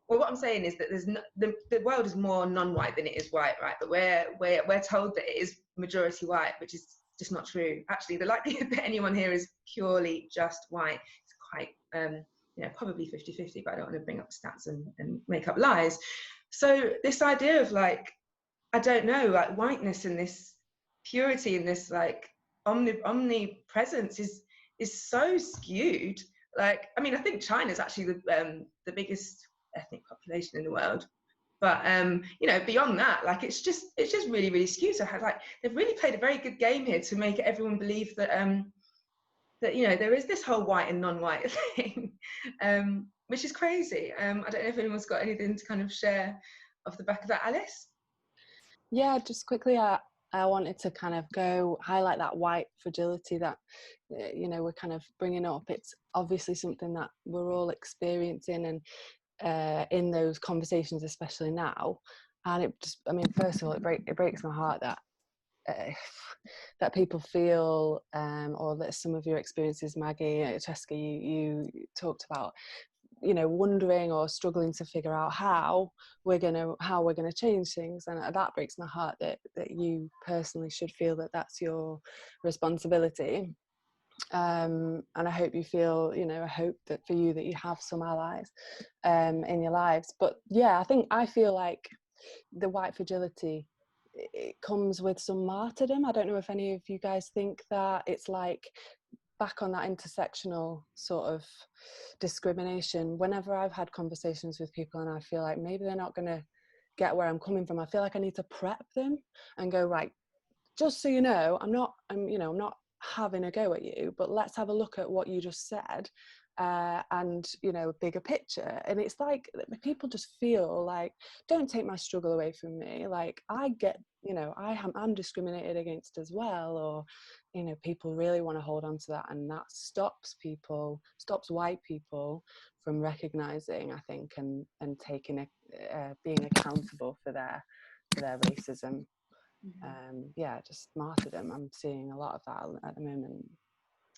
B: well, what I'm saying is that the world is more non-white than it is white, right? But we're told that it is majority white, which is just not true. Actually, the likelihood that anyone here is purely just white is quite, you know, probably 50-50, but I don't want to bring up stats and make up lies. So this idea of like, I don't know, like whiteness and this purity and this like omnipresence is so skewed. Like, I mean, I think China's actually the biggest ethnic population in the world, but you know, beyond that, like it's just really, really skewed. So like they've really played a very good game here to make everyone believe that that, you know, there is this whole white and non-white thing, which is crazy. I don't know if anyone's got anything to kind of share off the back of that, Alice?
I: Yeah, just quickly, I wanted to kind of go highlight that white fragility that, you know, we're kind of bringing up. It's obviously something that we're all experiencing, and in those conversations, especially now. And it just, I mean, first of all, it breaks my heart that that people feel, or that some of your experiences, Maggie, Cheska, you talked about, you know, wondering or struggling to figure out how we're gonna change things, and that breaks my heart that you personally should feel that that's your responsibility. And I hope you feel, you know, I hope that for you that you have some allies in your lives. But yeah, I feel like the white fragility, it comes with some martyrdom. I don't know if any of you guys think that. It's like back on that intersectional sort of discrimination. Whenever I've had conversations with people and I feel like maybe they're not going to get where I'm coming from, I feel like I need to prep them and go, right, just so you know, I'm not having a go at you, but let's have a look at what you just said, and, you know, bigger picture. And it's like people just feel like, don't take my struggle away from me. Like, I get, you know, I'm discriminated against as well, or, you know, people really want to hold on to that, and that stops white people from recognizing, I think, and taking being accountable for their racism. Yeah, just martyrdom. I'm seeing a lot of that at the moment.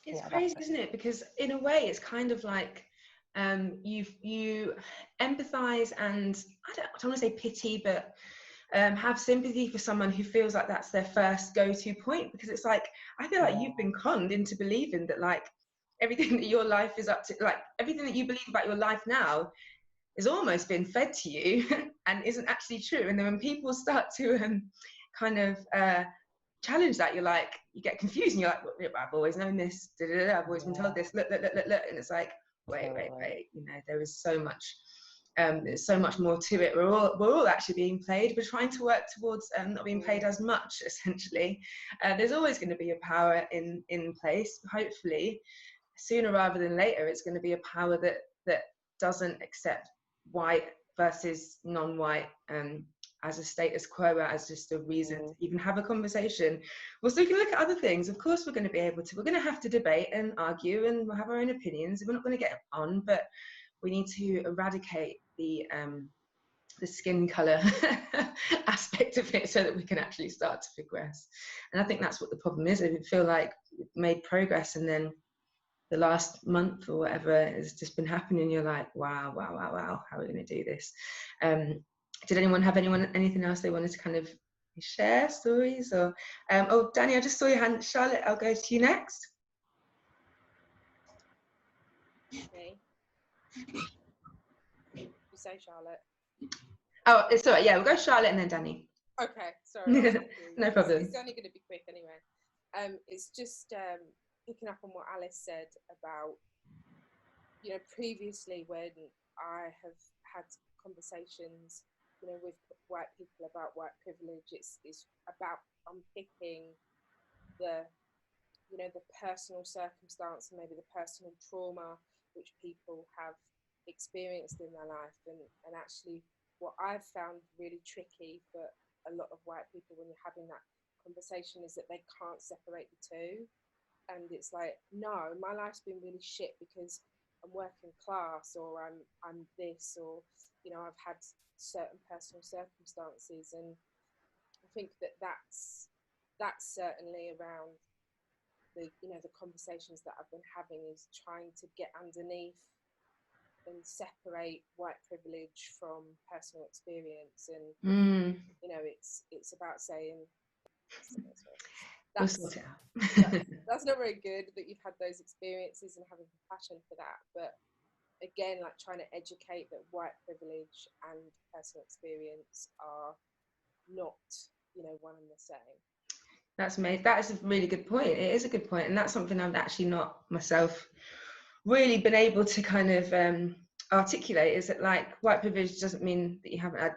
B: It's crazy, isn't it? Because in a way, it's kind of like you empathize, and I don't want to say pity, but have sympathy for someone who feels like that's their first go-to point, because it's like, I feel like you've been conned into believing that like everything that your life is up to, like everything that you believe about your life now is almost been fed to you and isn't actually true. And then when people start to kind of challenge that, you get confused and you're like, well, I've always known this, I've always been told this, look, and it's like, wait, you know, there is so much There's so much more to it. We're all actually being played. We're trying to work towards not being paid as much, essentially. There's always going to be a power in place. Hopefully, sooner rather than later, it's going to be a power that doesn't accept white versus non-white as a status quo, as just a reason to even have a conversation. Well, so we can look at other things. Of course, we're going to be able to. We're going to have to debate and argue, and we'll have our own opinions. We're not going to get on, but we need to eradicate the skin color aspect of it so that we can actually start to progress. And I think that's what the problem is. I feel like we've made progress, and then the last month or whatever has just been happening. You're like, wow, how are we going to do this? Did anyone have anything else they wanted to kind of share, stories? Or oh, Danny, I just saw your hand. Charlotte, I'll go to you next.
G: Okay. You say Charlotte.
B: Oh, it's all right. Yeah, we'll go Charlotte and then Danny.
G: Okay, sorry.
B: No problem.
G: It's only going to be quick anyway. It's just picking up on what Alice said about, you know, previously when I have had conversations, you know, with white people about white privilege, it's about unpicking the, you know, the personal circumstance and maybe the personal trauma which people have experienced in their life, and actually what I've found really tricky for a lot of white people when you're having that conversation is that they can't separate the two. And it's like, no, my life's been really shit because I'm working class, or I'm this, or, you know, I've had certain personal circumstances. And I think that's certainly around the, you know, the conversations that I've been having, is trying to get underneath and separate white privilege from personal experience. And you know, it's about saying that's not very good that you've had those experiences, and having compassion for that. But again, like trying to educate that white privilege and personal experience are not, you know, one and the same.
B: That's amazing. That is a really good point. It is a good point, and that's something I've actually not myself really been able to kind of articulate. Is that, like, white privilege doesn't mean that you haven't had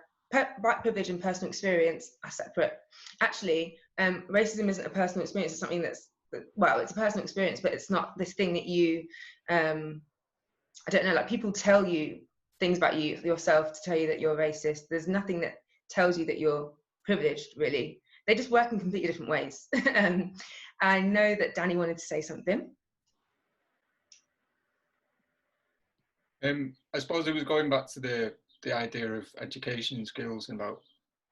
B: white privilege and personal experience are separate. Actually, racism isn't a personal experience. It's something that's, well, it's a personal experience, but it's not this thing that you I don't know, like, people tell you things about yourself to tell you that you're racist. There's nothing that tells you that you're privileged, really. They just work in completely different ways. I know that Danny wanted to say something.
D: I suppose it was going back to the idea of education skills and about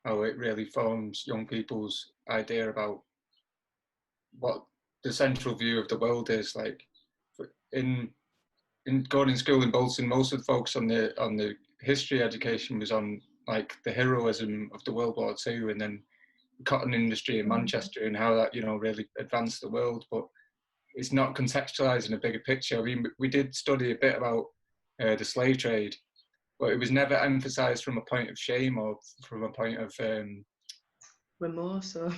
D: how it really forms young people's idea about what the central view of the world is. Like, in going in school in Bolton, most of the focus on the history education was on, like, the heroism of the World War II, and then the cotton industry in Manchester and how that, you know, really advanced the world. But it's not contextualizing a bigger picture. I mean, we did study a bit about the slave trade, but it was never emphasized from a point of shame or from a point of
B: remorse, or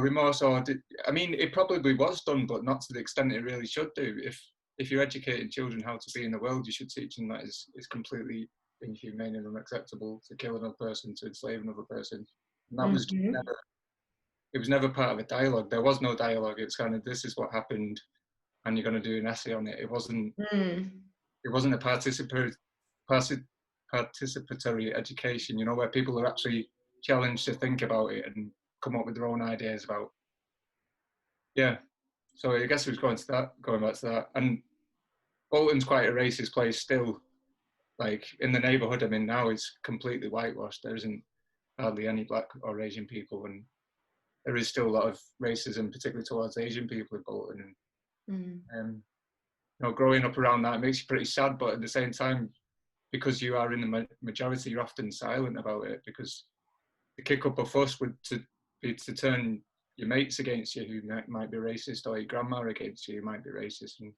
D: remorse, or I mean, it probably was done, but not to the extent it really should do. If you're educating children how to be in the world, you should teach them that it's completely inhumane and unacceptable to kill another person, to enslave another person. And that was never, it was never part of a dialogue. There was no dialogue. It's kind of, this is what happened, and you're going to do an essay on it. It wasn't a participatory education, you know, where people are actually challenged to think about it and come up with their own ideas about. Yeah, so I guess it was going back to that. And Bolton's quite a racist place still. Like, in the neighbourhood I'm in now, it's completely whitewashed. There isn't hardly any black or Asian people, and there is still a lot of racism, particularly towards Asian people in Bolton. And you know, growing up around that, it makes you pretty sad, but at the same time, because you are in the majority, you're often silent about it, because to kick up a fuss would be to turn your mates against you who might be racist, or your grandma against you who might be racist. And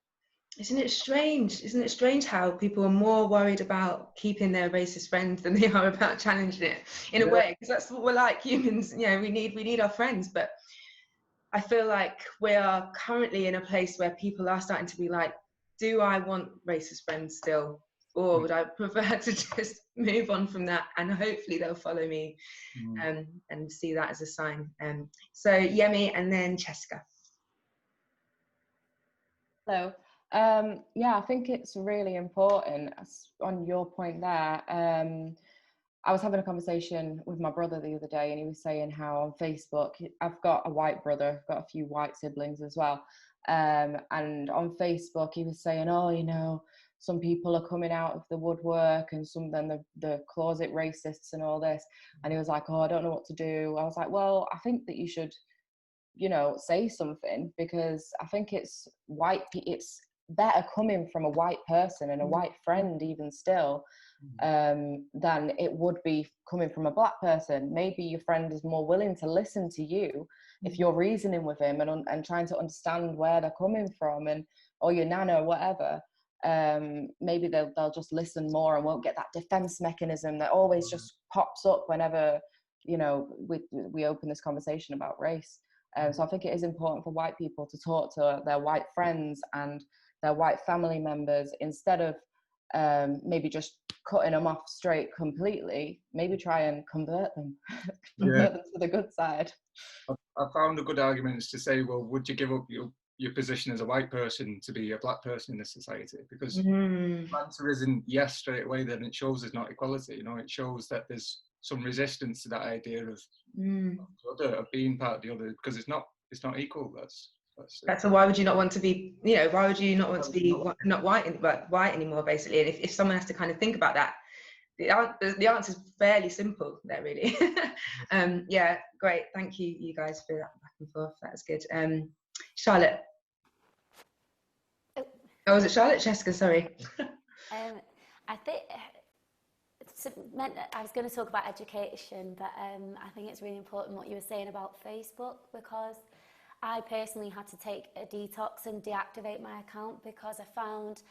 B: isn't it strange how people are more worried about keeping their racist friends than they are about challenging it, in a way, because that's what we're like, humans. You know, we need our friends. But I feel like we are currently in a place where people are starting to be like, do I want racist friends still? or would I prefer to just move on from that, and hopefully they'll follow me and see that as a sign. So Yemi and then Cheska.
L: Hello. Yeah, I think it's really important, on your point there. I was having a conversation with my brother the other day, and he was saying how on Facebook, I've got a white brother, I've got a few white siblings as well. And on Facebook, he was saying, oh, you know, some people are coming out of the woodwork, and some then the closet racists and all this. And he was like, oh, I don't know what to do. I was like, well, I think that you should, you know, say something, because I think it's better coming from a white person and a white friend even still, than it would be coming from a black person. Maybe your friend is more willing to listen to you if you're reasoning with him and trying to understand where they're coming from, and or your nana or whatever. Maybe they'll just listen more and won't get that defense mechanism that always just pops up whenever, you know, we open this conversation about race. So I think it is important for white people to talk to their white friends and their white family members, instead of maybe just cutting them off straight completely. Maybe try and convert them, convert them to the good side.
D: I found a good argument to say, well, would you give up your position as a white person to be a black person in this society? Because the answer isn't yes straight away. Then it shows there's not equality. You know, it shows that there's some resistance to that idea of being part of the other, because it's not equal. That's
B: so why would you not want to be, you know, why would you not want to be not white anymore, basically? And if someone has to kind of think about that, the answer is fairly simple there, really. Yeah, great. Thank you guys for that back and forth. That was good. Charlotte. Oh, was it Charlotte? Cheska, sorry.
C: I think I was going to talk about education, but I think it's really important what you were saying about Facebook, because I personally had to take a detox and deactivate my account because I found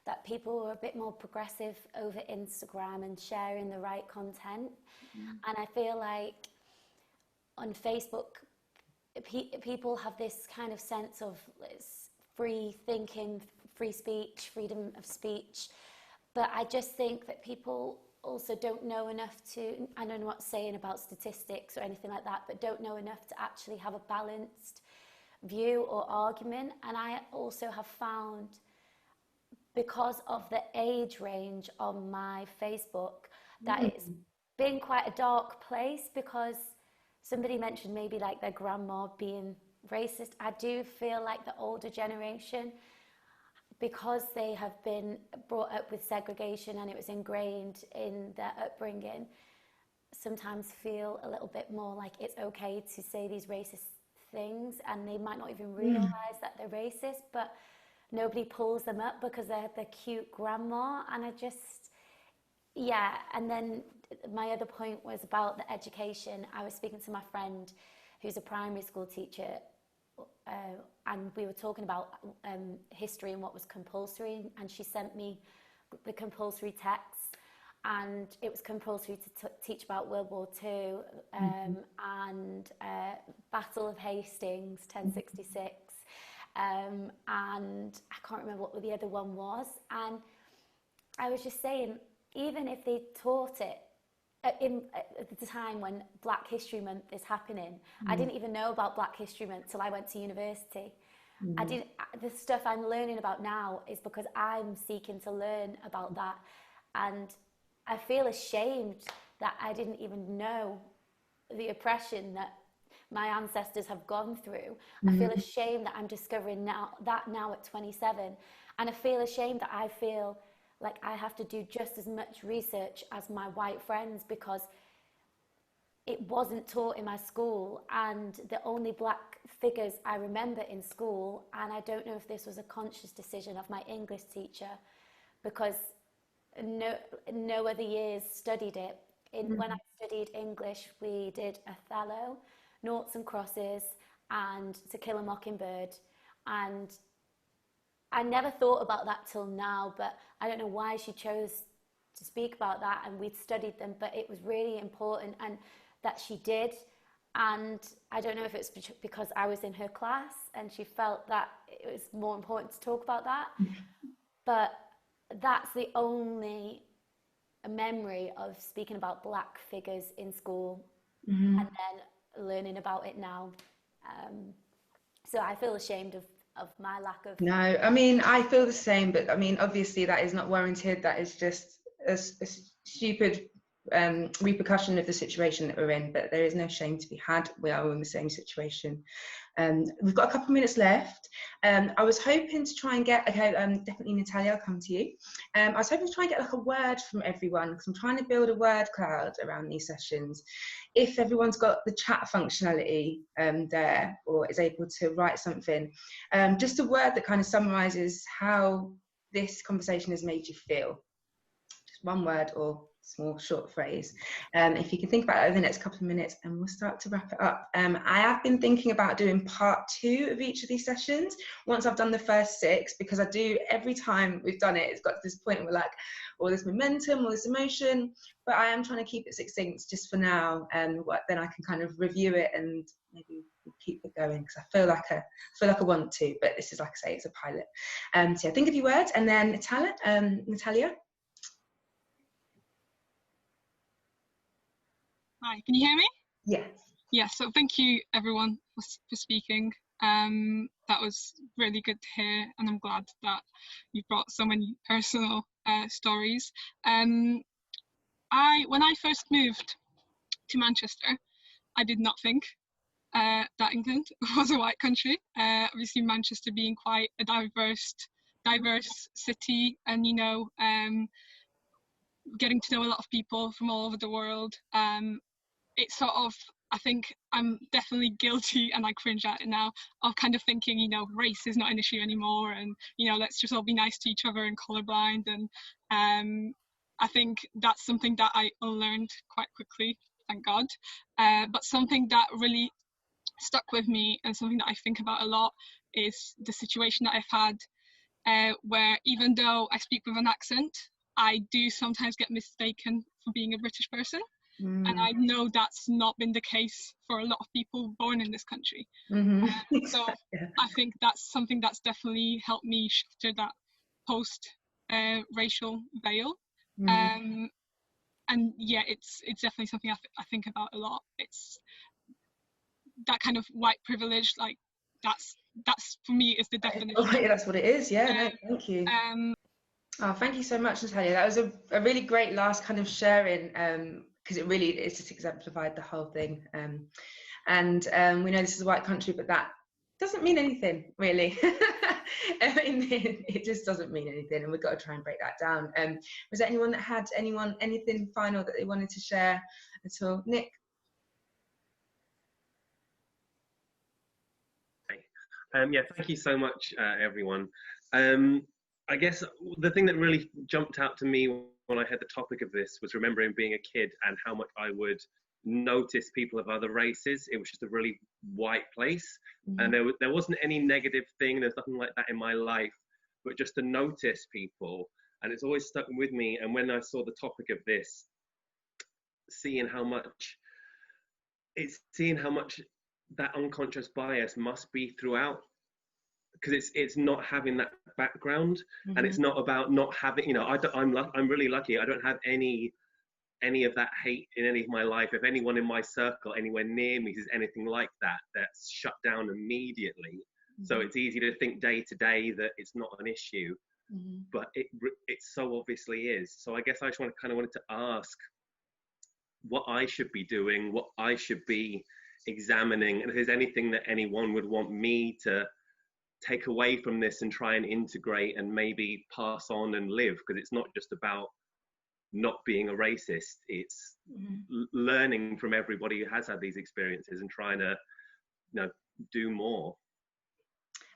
C: that people were a bit more progressive over Instagram and sharing the right content. And I feel like on Facebook, people have this kind of sense of free thinking, free speech, freedom of speech. But I just think that people also don't know enough to, and I'm not saying about statistics or anything like that, but don't know enough to actually have a balanced view or argument. And I also have found, because of the age range on my Facebook, that it's been quite a dark place, because somebody mentioned maybe like their grandma being racist. I do feel like the older generation, because they have been brought up with segregation and it was ingrained in their upbringing, sometimes feel a little bit more like it's okay to say these racist things, and they might not even realise that they're racist, but nobody pulls them up because they're the cute grandma. And I just, yeah. And then my other point was about the education. I was speaking to my friend who's a primary school teacher, and we were talking about history and what was compulsory, and she sent me the compulsory texts, and it was compulsory to teach about World War II and Battle of Hastings, 1066, and I can't remember what the other one was. And I was just saying, even if they taught it at the time when Black History Month is happening, I didn't even know about Black History Month till I went to university. The stuff I'm learning about now is because I'm seeking to learn about that, and I feel ashamed that I didn't even know the oppression that my ancestors have gone through. I feel ashamed that I'm discovering now at 27, and I feel ashamed that I feel like I have to do just as much research as my white friends, because it wasn't taught in my school, and the only Black figures I remember in school, and I don't know if this was a conscious decision of my English teacher, because no other years studied it. When I studied English, we did Othello, Noughts and Crosses, and To Kill a Mockingbird, and I never thought about that till now, but I don't know why she chose to speak about that, and we'd studied them, but it was really important, and that she did. And I don't know if it's because I was in her class and she felt that it was more important to talk about that, but that's the only memory of speaking about black figures in school,
B: Mm-hmm.
C: and then learning about it now. So I feel ashamed of my lack of...
B: No, I mean, I feel the same, but I mean, obviously that is not warranted. That is just a stupid repercussion of the situation that we're in, but there is no shame to be had. We are in the same situation. We've got a couple of minutes left. I was hoping to try and get, okay, definitely Natalia, I'll come to you. I was hoping to try and get like a word from everyone, because I'm trying to build a word cloud around these sessions. If everyone's got the chat functionality there, or is able to write something, just a word that kind of summarises how this conversation has made you feel. Just one word or small short phrase. If you can think about it over the next couple of minutes, and we'll start to wrap it up. I have been thinking about doing part 2 of each of these sessions once I've done the first 6, because I do, every time we've done it, it's got to this point where like all this momentum, all this emotion, but I am trying to keep it succinct just for now, and then I can kind of review it and maybe we'll keep it going, because I feel like I want to, but this is, like I say, it's a pilot. So yeah, think of your words, and then Natalia.
E: Hi, can you hear me?
B: Yes.
E: Yeah, so thank you everyone for speaking. That was really good to hear, and I'm glad that you brought so many personal stories. When I first moved to Manchester, I did not think that England was a white country. Obviously Manchester being quite a diverse city, and you know, getting to know a lot of people from all over the world. It's sort of, I think I'm definitely guilty, and I cringe at it now, of kind of thinking, you know, race is not an issue anymore, and, you know, let's just all be nice to each other and colourblind. And I think that's something that I learned quite quickly, thank God. But something that really stuck with me, and something that I think about a lot, is the situation that I've had where, even though I speak with an accent, I do sometimes get mistaken for being a British person. And I know that's not been the case for a lot of people born in this country. So
B: Yeah.
E: I think that's something that's definitely helped me shatter that post-racial veil. And yeah, it's definitely something I think about a lot. It's that kind of white privilege, like that's for me is the definition.
B: Oh, yeah, that's what it is. Yeah, no, thank you. Oh, thank you so much, Natalia. That was a really great last kind of sharing, because it just exemplified the whole thing. And we know this is a white country, but that doesn't mean anything, really. It just doesn't mean anything, and we've got to try and break that down. Was there anyone that had anything final that they wanted to share at all? Nick?
K: Yeah, thank you so much, everyone. I guess the thing that really jumped out to me when I heard the topic of this was remembering being a kid and how much I would notice people of other races. It was just a really white place, and there wasn't any negative thing. There's nothing like that in my life, but just to notice people, and it's always stuck with me. And when I saw the topic of this, seeing how much that unconscious bias must be throughout, because it's not having that background, and it's not about not having, you know, I'm really lucky. I don't have any of that hate in any of my life. If anyone in my circle anywhere near me says anything like that, that's shut down immediately. So it's easy to think day to day that it's not an issue, but it so obviously is. So I guess I just wanted to ask what I should be doing, what I should be examining, and if there's anything that anyone would want me to take away from this and try and integrate and maybe pass on and live, because it's not just about not being a racist, it's learning from everybody who has had these experiences and trying to, you know, do more.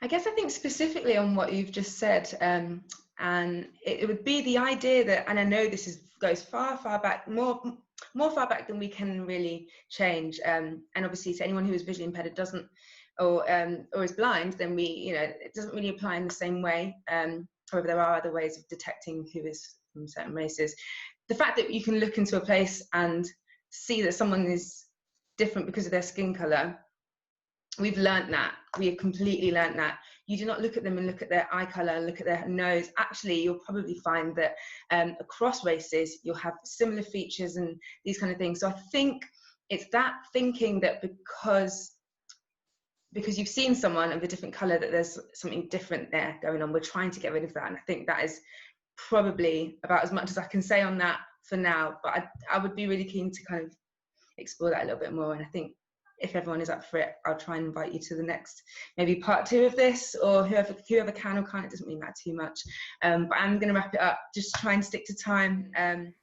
B: I guess I think specifically on what you've just said, and it would be the idea that, and I know this goes far back, more far back than we can really change, and obviously to anyone who is visually impaired doesn't, or is blind, then it doesn't really apply in the same way. However, there are other ways of detecting who is from certain races. The fact that you can look into a place and see that someone is different because of their skin color, we've learnt that. We have completely learnt that. You do not look at them and look at their eye colour, look at their nose. Actually, you'll probably find that across races, you'll have similar features and these kind of things. So I think it's that thinking that because you've seen someone of a different colour, that there's something different there going on. We're trying to get rid of that. And I think that is probably about as much as I can say on that for now. But I would be really keen to kind of explore that a little bit more. And I think if everyone is up for it, I'll try and invite you to the next, maybe part 2 of this, or whoever can or can't, it doesn't really matter too much. But I'm going to wrap it up, just try and stick to time.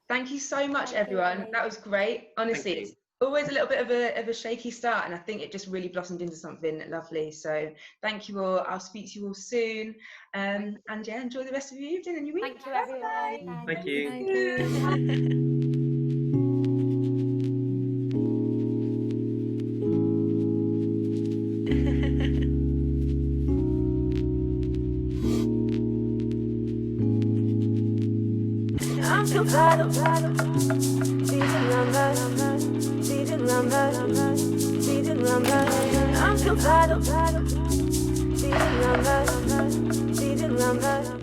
B: Thank you so much, everyone. That was great. Honestly, it's always a little bit of a shaky start, and I think it just really blossomed into something lovely. So thank you all. I'll speak to you all soon. And yeah, enjoy the rest of your evening and your week.
C: Thank you, everyone.
K: Thank you.
C: Thank you.
A: I'm still tired beating around